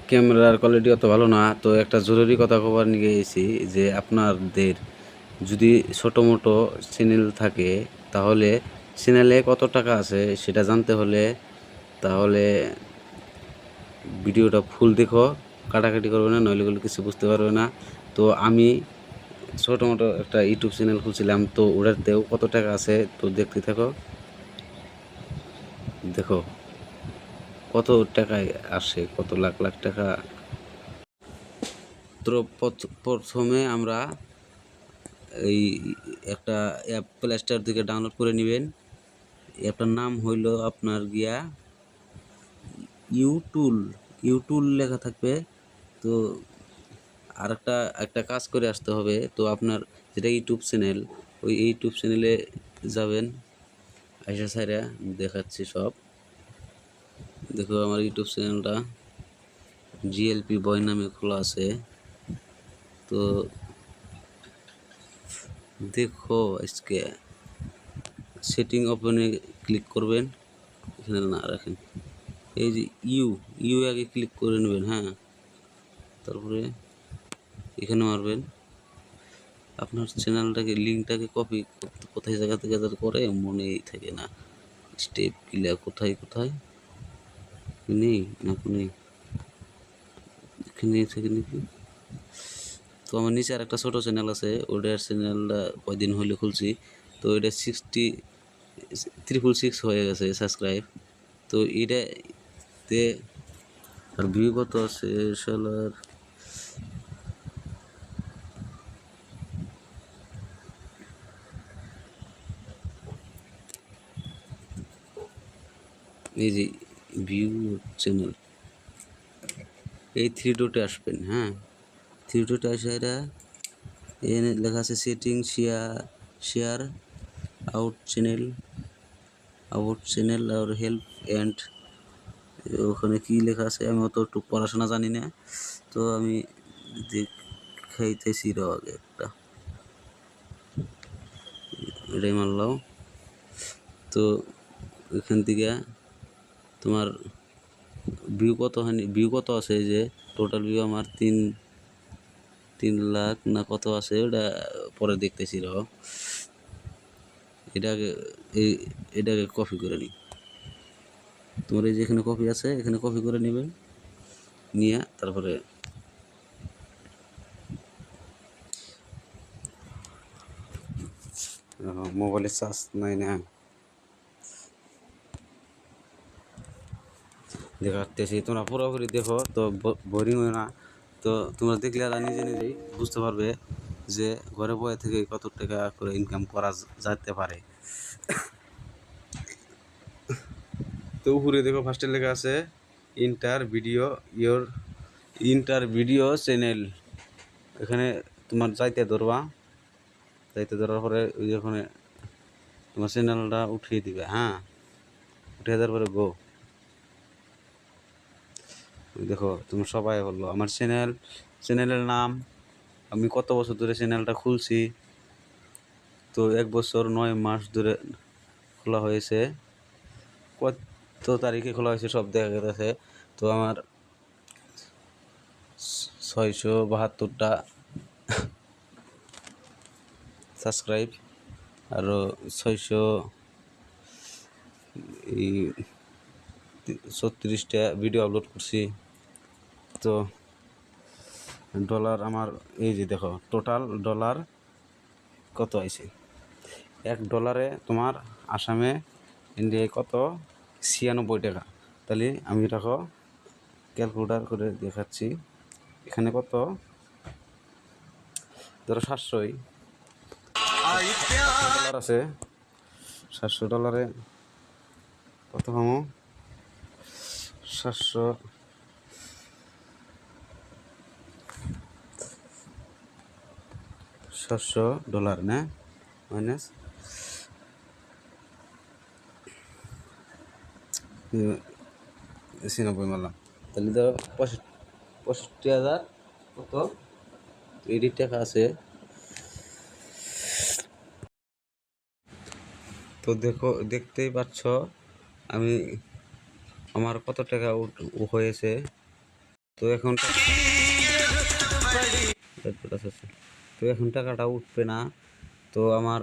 ক্যামেরার কোয়ালিটি অত ভালো না, তো একটা জরুরি কথা কবার নিয়ে এসেছি যে আপনাদের যদি ছোটো মোটো চ্যানেল থাকে তাহলে চ্যানেলে কত টাকা আছে সেটা জানতে হলে তাহলে ভিডিওটা ফুল দেখো, কাটাকাটি করবে না, নইলে গুলো কিছু বুঝতে পারবে না। তো আমি ছোটো মোটো একটা ইউটিউব চ্যানেল খুলছিলাম, তো ওটাতেও কত টাকা আছে তো দেখতে থাকো, দেখো কত টাকায় আসে, কত লাখ লাখ টাকা। তো প্রথমে আমরা এই একটা অ্যাপ প্লে স্টোর থেকে ডাউনলোড করে নেবেন। অ্যাপটার নাম হইল আপনার গিয়া ইউটুল, ইউটুল লেখা থাকবে। তো আর একটা কাজ করে আসতে হবে, তো আপনার যেটা ইউটিউব চ্যানেল, ওই ইউটিউব চ্যানেলে যাবেন। আইসা সাইরা দেখাচ্ছি সব, দেখো আমার ইউটিউব চ্যানেলটা জিএলপি বয় নামে খোলা আছে। তো দেখো আজকে সেটিং ওপেনে ক্লিক করবেন, এখানে না রাখেন, এই যে ইউ আগে ক্লিক করে নেবেন। হ্যাঁ, তারপরে এখানে মারবেন। আপনার চ্যানেলটাকে লিঙ্কটাকে কপি কোথায় জায়গা থেকে করে মনেই থাকে না, স্টেপ কিলা কোথায় কোথায় নেই না, নেই এখানে থেকে নাকি। তো আমার নিচে আর একটা ছোটো চ্যানেল আছে, ওটার চ্যানেলটা কয়দিন হলে খুলছি, তো এটা 666 হয়ে গেছে সাবস্ক্রাইব। তো এটাতে আর ভিউ কত আছে শালার, এই যে ভিউ চ্যানেল, এই থ্রি ডটে আসবেন। হ্যাঁ, থ্রি ডটে আসে এটা এখানে লেখা আছে সেটিং শেয়ার আউট চ্যানেল আর হেল্প অ্যান্ড, ওখানে কি লেখা আছে আমি অত একটু পড়াশোনা জানি না, তো আমি দেখাইতেছি আগে একটা, এটাই মারলাম। তো এখান থেকে তোমার ভিউ কত আছে, এই যে টোটাল ভিউ আমার 3 লাখ না কত আছে, ওটা পরে দেখতেছি এটাকে এটাকে কপি করে নিই। তোমার এই যে এখানে কপি আছে, এখানে কপি করে নেবেন, নিয়ে তারপরে মোবাইলে চার্জ নাই না, দেখাতেছি, তোমরা পুরোপুরি দেখো, তো বোরিং হয় না। তো তোমরা দেখলে আর নিজে নিজেই বুঝতে পারবে যে ঘরে বসে থেকে কত টাকা করে ইনকাম করা যেতে পারে। তো উপরে দেখো ফার্স্টে লেখা আছে ইন্টার ভিডিও চ্যানেল, এখানে তোমার যাইতে ধরার পরে ওই ওখানে তোমার চ্যানেলটা উঠিয়ে দিবে। হ্যাঁ, উঠিয়ে দেওয়ার পরে দেখো তুমি সবাই বললো আমার চ্যানেলের নাম, আমি কত বছর ধরে চ্যানেলটা খুলছি, তো 1 বছর 9 মাস ধরে খোলা হয়েছে, কত তারিখে খোলা হয়েছে সব দেখা গেছে। তো আমার 672টা সাবস্ক্রাইব, আরও 636টা ভিডিও আপলোড করছি। তো ডলার আমার এই যে দেখো টোটাল ডলার কত আছে, $1 তোমার আসামে ইন্ডিয়ায় কত, 96 টাকা। তাহলে আমি দেখো ক্যালকুলেটার করে দেখাচ্ছি, এখানে কত, ধরো 700 ডলার আছে, 700 ডলারে কত পাবো, 700 $700 না, মাইনাস 96 মারলাম, তাহলে ধরো 65,000 কত এডিট টাকা আছে। তো দেখো দেখতেই পাচ্ছ আমি আমার কত টাকা হয়েছে। তো এখন তো এখন টাকাটা উঠবে না। তো আমার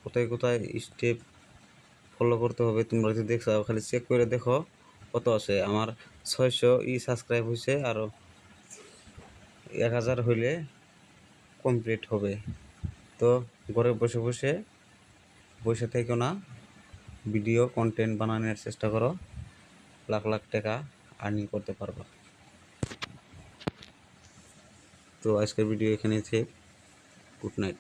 কোথায় কোথায় স্টেপ ফলো করতে হবে তোমরা যদি দেখছো খালি চেক করে দেখো কত আছে। আমার 600 সাবস্ক্রাইব হয়েছে, আরও 1000 হইলে কমপ্লিট হবে। তো ঘরে বসে বসে বসে থেকো না, ভিডিও কন্টেন্ট বানানোর চেষ্টা করো, লাখ লাখ টাকা আর্নিং করতে পারবা। তো আজকের ভিডিও এখানেই শেষ। Good night.